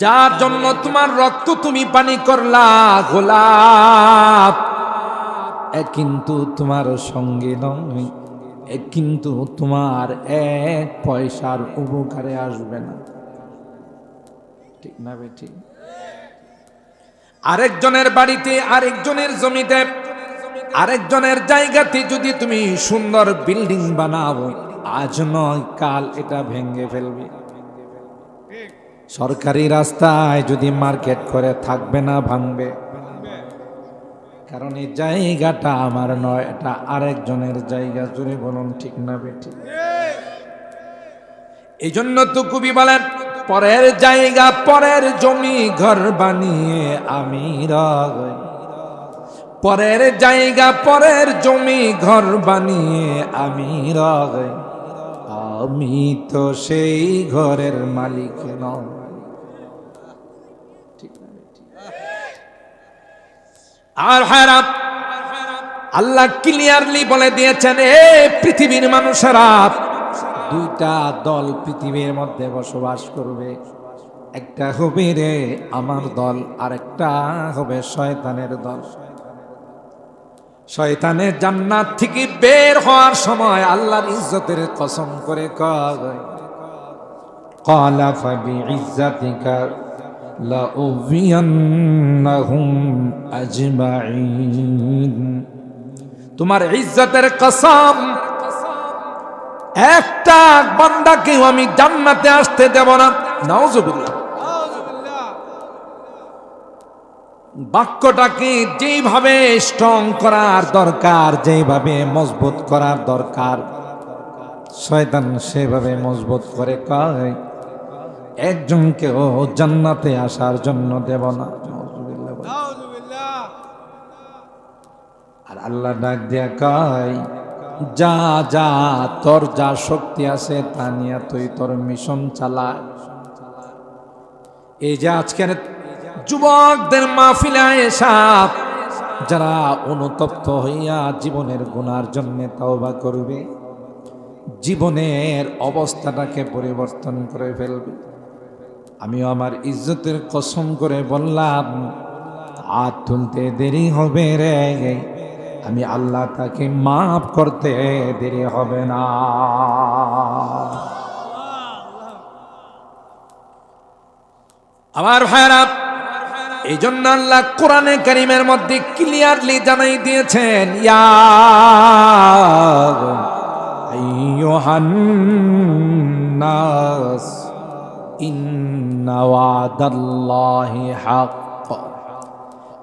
যার জন্য তোমার রক্ত তুমি পানি করলা গোলাপ, কিন্তু তোমার সঙ্গে নয়, কিন্তু তোমার এক পয়সার উপকারে আসবে না। ঠিক না বেটি? আরেকজনের বাড়িতে, আরেকজনের জমিতে, আরেকজনের জায়গাতে যদি তুমি সুন্দর বিল্ডিং বানাও, আজ নয় কাল এটা ভেঙে ফেলবে। সরকারি রাস্তায় যদি মার্কেট করে থাকবে না, ভাঙবে। কারণ এই জায়গাটা আমার নয়, এটা আরেকজনের জায়গা। জুড়ে বলুন ঠিক না বেটি? এই জন্য তো কবি বলেন, পরের জায়গা পরের জমি ঘর বানিয়ে আমি রই, পরের জায়গা পরের জমি ঘর বানিয়ে আমি রই, আমি তো সেই ঘরের মালিক নই। আর হারাম আল্লাহ ক্লিয়ারলি বলে দিয়েছেন, এ পৃথিবীর মানুষেরা, দুইটা দল পৃথিবীর মধ্যে বসবাস করবে। একটা হবে রে আমার দল, আর একটা হবে শয়তানের দল। শয়তানের জান্নাত থেকে বের হওয়ার সময় আল্লাহর ইজ্জতের কসম করে কয়, ক্বালা ফাবিইজ্জাতিকা লাউযিয়ান্নাহুম আজমাইন। তোমার ইজ্জতের কসম, একটা বান্দাকেও আমি জান্নাতে আসতে দেব না। নাউজুবিল্লাহ। বাক্যটাকে যেভাবে স্ট্রং করার দরকার, যেভাবে মজবুত করার দরকার, শয়তান সেভাবে মজবুত করে কয়, একজনকেও জান্নাতে আসার জন্য দেব না। আর আল্লাহ ডাক দিয়া কয়, যা যা তোর যা শক্তি আছে তা নিয়ে তুই তোর মিশন চালা। এই যে আজকের যুবকদের মাহফিলে এসা যারা অনুতপ্ত হইয়া জীবনের গুনার জন্য তওবা করবে, জীবনের অবস্থাটাকে পরিবর্তন করে ফেলবে, আমিও আমার ইজ্জতের কসম করে বললাম, হাত তুলতে দেরি হবে রে, আমি আল্লাহ তাকে মাফ করতে দেরি হবে না। আমার ভাইরা, এই জন্য আল্লাহ কোরআনে কারীমের মধ্যে ক্লিয়ারলি জানাই দিয়েছেন, ইয়া আইয়ুহান নাস ইন্না ওয়াদাল্লাহি হাক্ক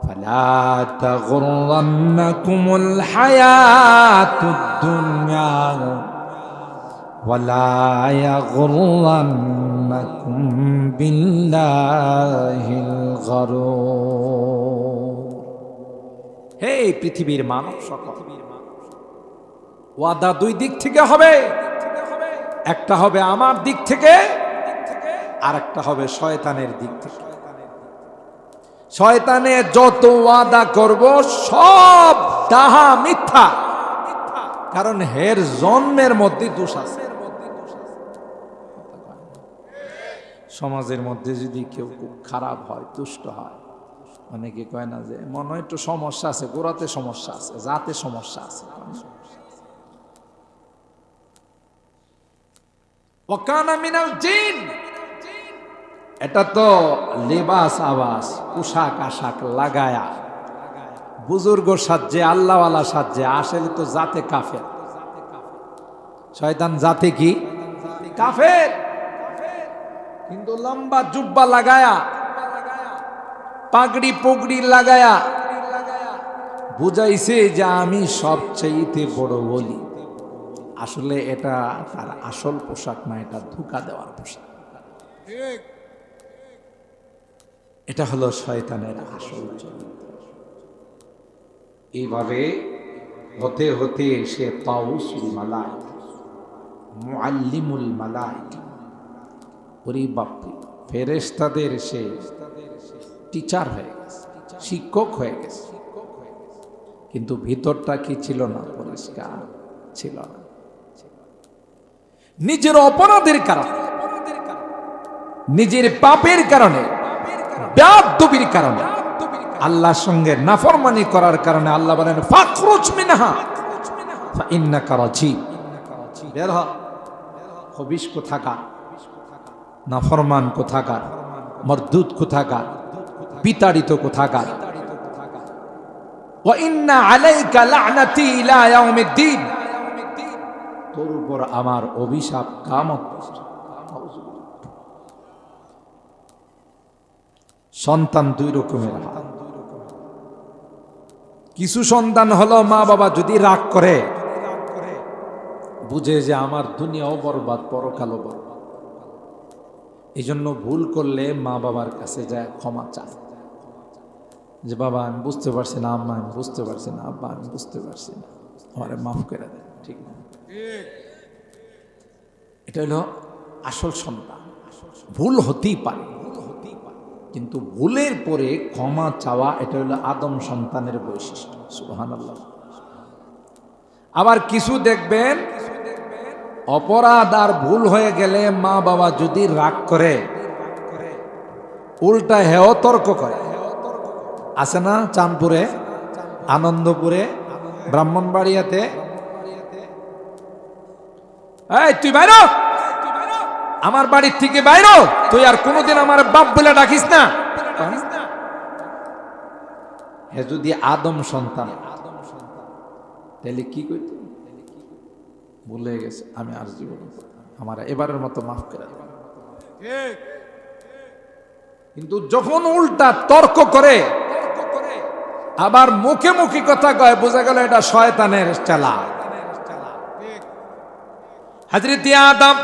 ফালা তাগুররান্নাকুমুল হায়াতুদ দুনিয়া ওয়ালা ইয়াগুররান্নাকুম বিল্লাহিল গারুর। হে পৃথিবীর মানব সকল, ওয়াদা দুই দিক থেকে হবে। একটা হবে আমার দিক থেকে, আর একটা হবে শয়তানের দিক থেকে। শয়তানে যত ওয়াদা করব সব ডাহা মিথ্যা, কারণ হের জন্মের মধ্যে দোষ আছে। সমাজের মধ্যে যদি কেউ খুব খারাপ হয়, দুষ্ট হয়, অনেকে কয় না যে মনে হয় একটু সমস্যা আছে, গোড়াতে সমস্যা আছে, জাতে সমস্যা আছে। ওয়াকানা মিনাল জিন, এটা তো লেবাস আবাস, পোশাক আশাক লাগায়া বুজুর্গ সাজে, আল্লাহওয়ালা সাজে, আসলে তো জাতে কাফের। শয়তান জাতে কি? কাফের। কিন্তু লম্বা জুব্বা লাগায়া, পাগড়ি পগড়ি লাগায়া বুঝাইছে যে আমি সবচেয়ে বড় বলি। আসলে এটা তার আসল পোশাক না, এটা ধোঁকা দেওয়ার পোশাক। এটা হলো শয়তানের আসল চরিত্র। এইভাবে হতে হতে সে তাউসুল মালাইকা, মুআল্লিমুল মালাইকা, পরিবাপ্তি ফেরেশতাদের সে টিচার হয়ে গেছে, শিক্ষক হয়ে গেছে। কিন্তু ভিতরটা কি ছিল না? পরিষ্কার ছিল না। নিজের অপরাধের কারণে, নিজের পাপের কারণে বেয়াদবির কারণে, আল্লাহর সঙ্গে নাফরমানি করার কারণে আল্লাহ বলেন ফাখরুজ মিনহা ফাইন্নাকা রাজিম, বের হ। খবিশ কোথাকার, নাফরমান কোথাকার, মরদুদ কোথাকার, বিতাড়িত কোথাকার। ওয়া ইন্না আলাইকা লা'নাতি ইলা ইয়াউমিদ্দিন, তোর উপর আমার অভিশাপ কিয়ামত পর্যন্ত। সন্তান দুই রকমের হয়। কিছু সন্তান হলো মা বাবা যদি রাগ করে, বুঝে যে আমার দুনিয়াও বরবাদ পরকালও বরবাদ, এই জন্য ভুল করলে মা বাবার কাছে যায় ক্ষমা চায়, যে বাবা আমি বুঝতে পারছি না, আম্মা আমি বুঝতে পারছি না, আব্বা আমি বুঝতে পারছি না, আমারে মাফ করে দেন। ঠিক না? এটা হলো আসল সন্তান। ভুল হতেই পারে, কিন্তু ভুলের পরে ক্ষমা চাওয়া এটা হলো আদম সন্তানের বৈশিষ্ট্য। সুবহানাল্লাহ। আবার কিছু দেখবেন অপরাধ আর ভুল হয়ে গেলে মা বাবা যদি রাগ করে, উল্টা হেও তর্ক করে। আছে না চাঁদপুরে, আনন্দপুরে, ব্রাহ্মণবাড়িয়াতে, এই তুই বাইরো, আমার বাড়ির থেকে বাইরো, তুই আর কোনোদিন আমার বাপ বলে ডাকিস না। হে যদি আদম সন্তান, তাহলে কি কইত? ভুলে গেছে, আমি আর জীবন আমার এবারের মতো মাফ করে দেব। কিন্তু যখন উল্টা তর্ক করে, আবার মুখে মুখে কথা কয়, বোঝা গেল এটা শয়তানের চালা। হযরত আদম,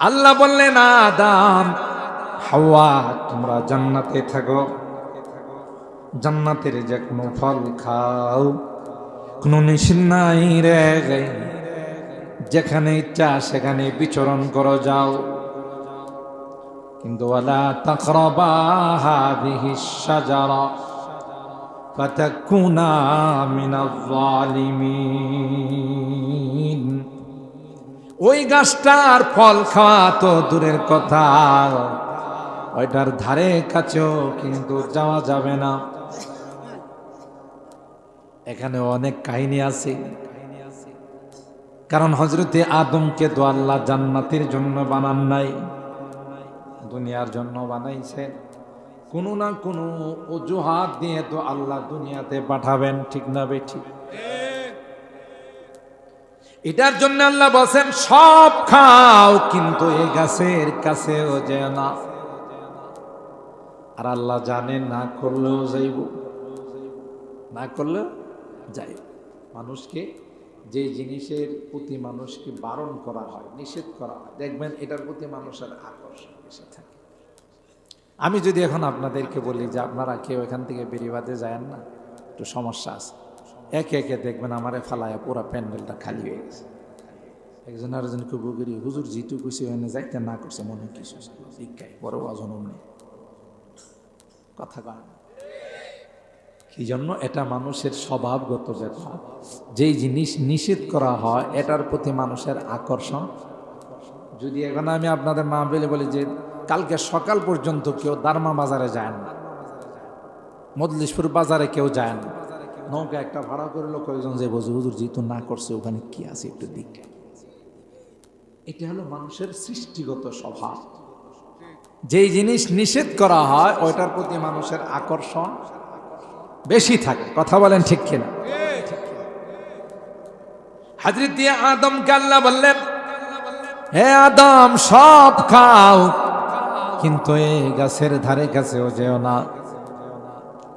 আল্লাহ বললেন আদম হাওয়া তোমরা জান্নাতে থাকো, জান্নাতের যে কোনো ফল খাও, কোনো নিষেধ নাই রে, যেখানে ইচ্ছা সেখানে বিচরণ করো যাও, কিন্তু ওয়ালা তাকরাবা হাযিহিশ শাজারা ফাতাকুনা মিনাজ জালিমিন। ওই গাছটার ফল খাওয়া তো দূরের কথা, ওইটার ধারে কাছেও কিন্তু যাওয়া যাবে না। এখানে অনেক কাহিনী আছে, কারণ হযরতে আদমকে তো আল্লাহ জান্নাতের জন্য বানান নাই, দুনিয়ার জন্য বানাইছে। কোনো না কোনো অজুহাত দিয়ে তো আল্লাহ দুনিয়াতে পাঠাবেন, ঠিক না বেঠিক? এটার জন্য আল্লাহ বলেন সব খাও, কিন্তু এই গাছের কাছেও যেও না। আর আল্লাহ জানে না করলেও যাইব, না করলেও যাইব। মানুষকে যে জিনিসের প্রতি মানুষকে বারণ করা হয়, নিষেধ করা হয়, দেখবেন এটার প্রতি মানুষের আকর্ষণ বেশি থাকে। আমি যদি এখন আপনাদেরকে বলি যে আপনারা কেউ এখান থেকে বেরিবাদে যায়েন না, একটু সমস্যা আছে, একে একে দেখবেন আমারে ফালায়া পুরা প্যান্ডেলটা খালি হয়ে গেছে। একজন আরেকজনকে বগিরি হুজুর জিতু খুশি হয়ে যাইতে না করছে, মনে কিছু শিক্ষায় বড় অজনম নেই কথা কয়। কি জন্য? এটা মানুষের স্বভাবগত ব্যাপার। যেই জিনিস নিষেধ করা হয় এটার প্রতি মানুষের আকর্ষণ। যদি এখন আমি আপনাদের মা বলি যে কালকে সকাল পর্যন্ত কেউ দারমা বাজারে যায় না, মজলিশপুর বাজারে কেউ যায় না, নৌকা একটা ভাড়া করলো, কয়েকজন যে বলছে হুজুর জিতু না করছে, ওখানে কি আছে একটু দিক। এটা হলো মানুষের সৃষ্টিগত স্বভাব। যেই জিনিস নিষেধ করা হয় ওইটার প্রতি মানুষের আকর্ষণ বেশি থাকে। কথা বলেন ঠিক কিনা? হযরত আদমকে আল্লাহ বললেন হে আদম সব খাও, কিন্তু এই গাছের ধারে কাছেও যেও না।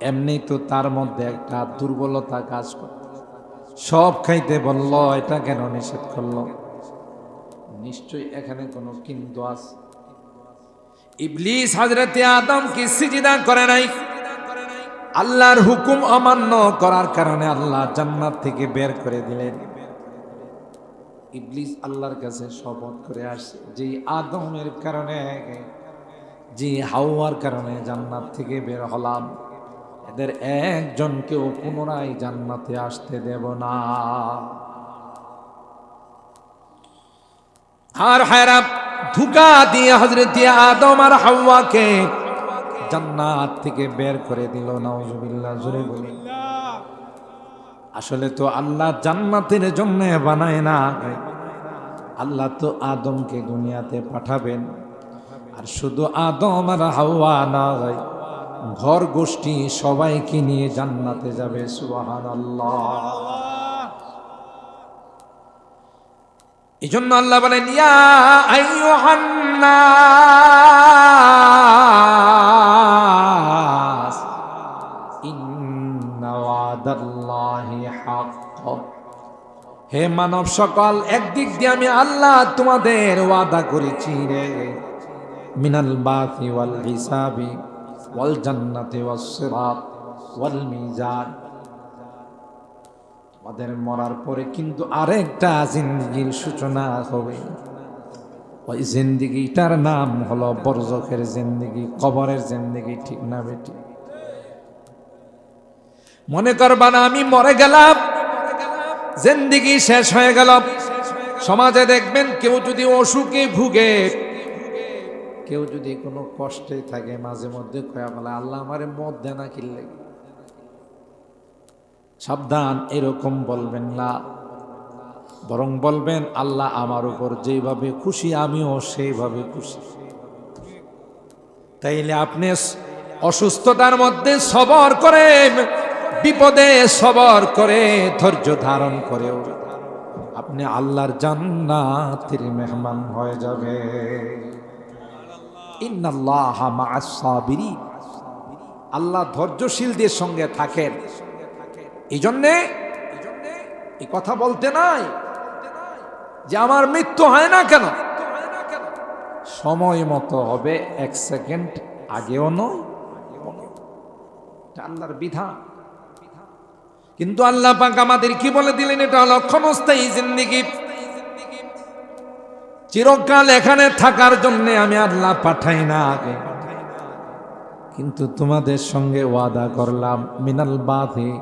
এমনি তো তার মধ্যে একটা দুর্বলতা কাজ করে, সব খাইতে বলল, এটা কেন নিষেধ করলো? নিশ্চয়ই এখানে কোনো কিন্তু আছে। ইবলিস হযরত আদমকে সিজদা করে নাই, আল্লাহর হুকুম অমান্য করার কারণে আল্লাহ জান্নাত থেকে বের করে দিলেন। ইবলিস আল্লাহর কাছে শপথ করে আসে যে আদমের কারণে, যে হাওয়ার কারণে জান্নাত থেকে বের হলাম, এদের একজনকেও পুনরায় জান্নাতে আসতে দেব না। আর হায়রাম ধোঁকা দিয়ে হযরত আদম আর হাওয়াকে জান্নাত থেকে বের করে দিল। নাউজুবিল্লাহ, জোরে বলি। আসলে তো আল্লাহ জান্নাতের জন্য বানায় না, আল্লাহ তো আদমকে দুনিয়াতে পাঠাবেন। আর শুধু আদম আর হাওয়া না, ঘর গোষ্ঠী সবাইকে নিয়ে জান্নাতে যাবে। সুবহানাল্লাহ। এই জন্য আল্লাহ বলেন, ইয়া আইয়ুহান নাস ইন্না ওয়াদাল্লাহি হক। হে মানব সকল, একদিক দিয়ে আমি আল্লাহ তোমাদের ওয়াদা করেছি রে, মিনাল বাসি ওয়াল হিসাবি ওয়াল জান্নাতি ওয়াস সিরাত ওয়াল মিজান। আমাদের মরার পরে কিন্তু আরেকটা জিন্দেগির সূচনা হবে। ওই জিন্দেগিটার নাম হলো বরজখের জিন্দেগি, কবরের জিন্দেগি। ঠিক না বেটি? মনে করবা না আমি মরে গেলাম, জিন্দেগি শেষ হয়ে গেল। সমাজে দেখবেন কেউ যদি অসুখে ভুগে, কেউ যদি কোনো কষ্টে থাকে, মাঝে মধ্যে কয়া বলে আল্লাহ আমারে মত দেয় না কিল্লে। সাবধান, এরকম বলবেন না, বরং বলবেন আল্লাহ আমার উপর যেভাবে খুশি আমিও সেইভাবে খুশি। তাইলে আপনি অসুস্থতার মধ্যে সবর করে, বিপদে সবর করে, ধৈর্য ধারণ করেও আপনি আল্লাহর জান্নাতের মেহমান হয়ে যাবে। ইন্নাল্লাহা মা'আস সাবিরিন, আল্লাহ ধৈর্যশীলদের সঙ্গে থাকেন। এই জন্যে এই কথা বলতে নাই যে আমার মৃত্যু হয় না কেন, সময় মতো হবে, এক সেকেন্ড আগেও নয়, আল্লাহর বিধান। কিন্তু আল্লাহ পাক আমাদের কি বলে দিলেন, এটা হলো ক্ষণস্থায়ী জিন্দেগি, চিরকাল এখানে থাকার জন্য আমি আল্লাহ পাঠাই না আগে। কিন্তু তোমাদের সঙ্গে ওয়াদা করলাম, মিনাল বাথি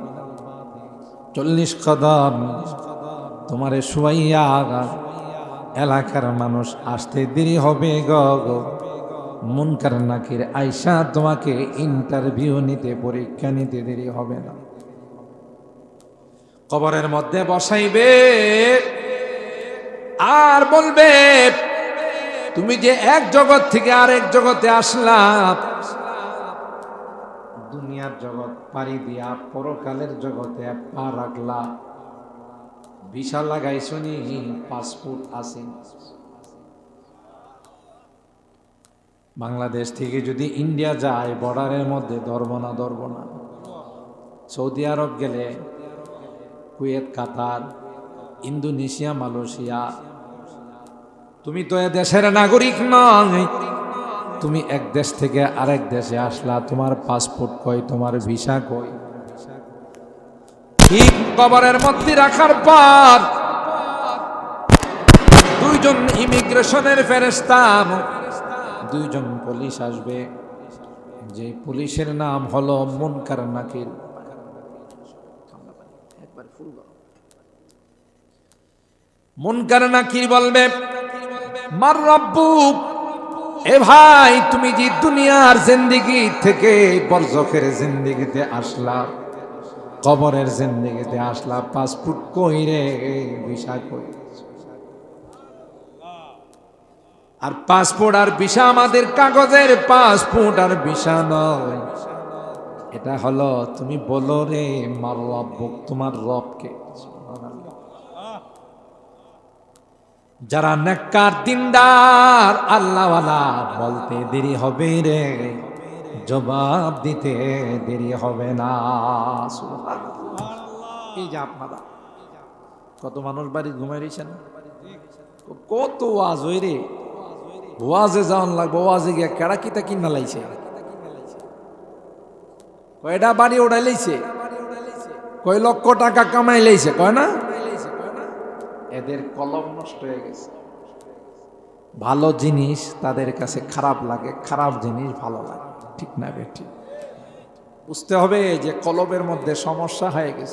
40 কদম তোমারে শুয়াইয়া এলাকার মানুষ আসতে দেরি হবে গো। মুনকার নাকির আয়সা তোমাকে ইন্টারভিউ নিতে, পরীক্ষা নিতে দেরি হবে না। কবরের মধ্যে বসাইবে আর বলবে তুমি যে এক জগৎ থেকে আরেক জগতে আসলা, দুনিয়ার জগৎ পাড়ি দিয়া পরকালের জগতে পা রাখলা, ভিসা লাগাইছনি, পাসপোর্ট আছে। বাংলাদেশ থেকে যদি ইন্ডিয়া যায়, বর্ডারের মধ্যে ধরবো না, সৌদি আরব গেলে, কুয়েত, কাতার, ইন্দোনেশিয়া, মালয়েশিয়া, তুমি তো এ দেশের নাগরিক নয়, তুমি এক দেশ থেকে আরেক দেশে আসলা, তোমার পাসপোর্ট কই, তোমার ভিসা কই? ঠিক কবরের মধ্যে রাখার পর দুইজন ইমিগ্রেশনের ফেরেশতা, দুইজন পুলিশ আসবে, যে পুলিশের নাম হলো মুনকার নাকির। মুনকার নাকির বলবে, মার রব্বুক, এ ভাই তুমি যে দুনিয়ার জিন্দেগি থেকে বরজখের জিন্দেগিতে আসলা, কবরের জিন্দেগিতে আসলা, পাসপোর্ট কই রে, ভিসা কই? আর পাসপোর্ট আর ভিসা আমাদের কাগজের পাসপোর্ট আর ভিসা নয়, এটা হলো তুমি বলো রে মার রব্বুক, তোমার রবকে। যারা নেককার দিনদার আল্লাহওয়ালা, বলতে দেরি হবে রে, জবাব দিতে দেরি হবে না। এই যে আপনারা কত মানুষ বাড়ি ঘুমাই রয়েছেন, কত ওয়াজ হই রে, ওয়াজে যাওয়ান লাগবো, ওয়াজে গিয়া কেড়া কিতা কিনা লাইছে, কয়টা বাড়ি ওড়াই লাইছে, কয় লক্ষ টাকা কামাই লাইছে, কয় না? এদের কলম নষ্ট হয়ে গেছে। ভালো জিনিস তাদের কাছে খারাপ লাগে, খারাপ জিনিস ভালো লাগে। ঠিক না বেঠিক? বুঝতে হবে যে কলবের মধ্যে সমস্যা হয়ে গেছে।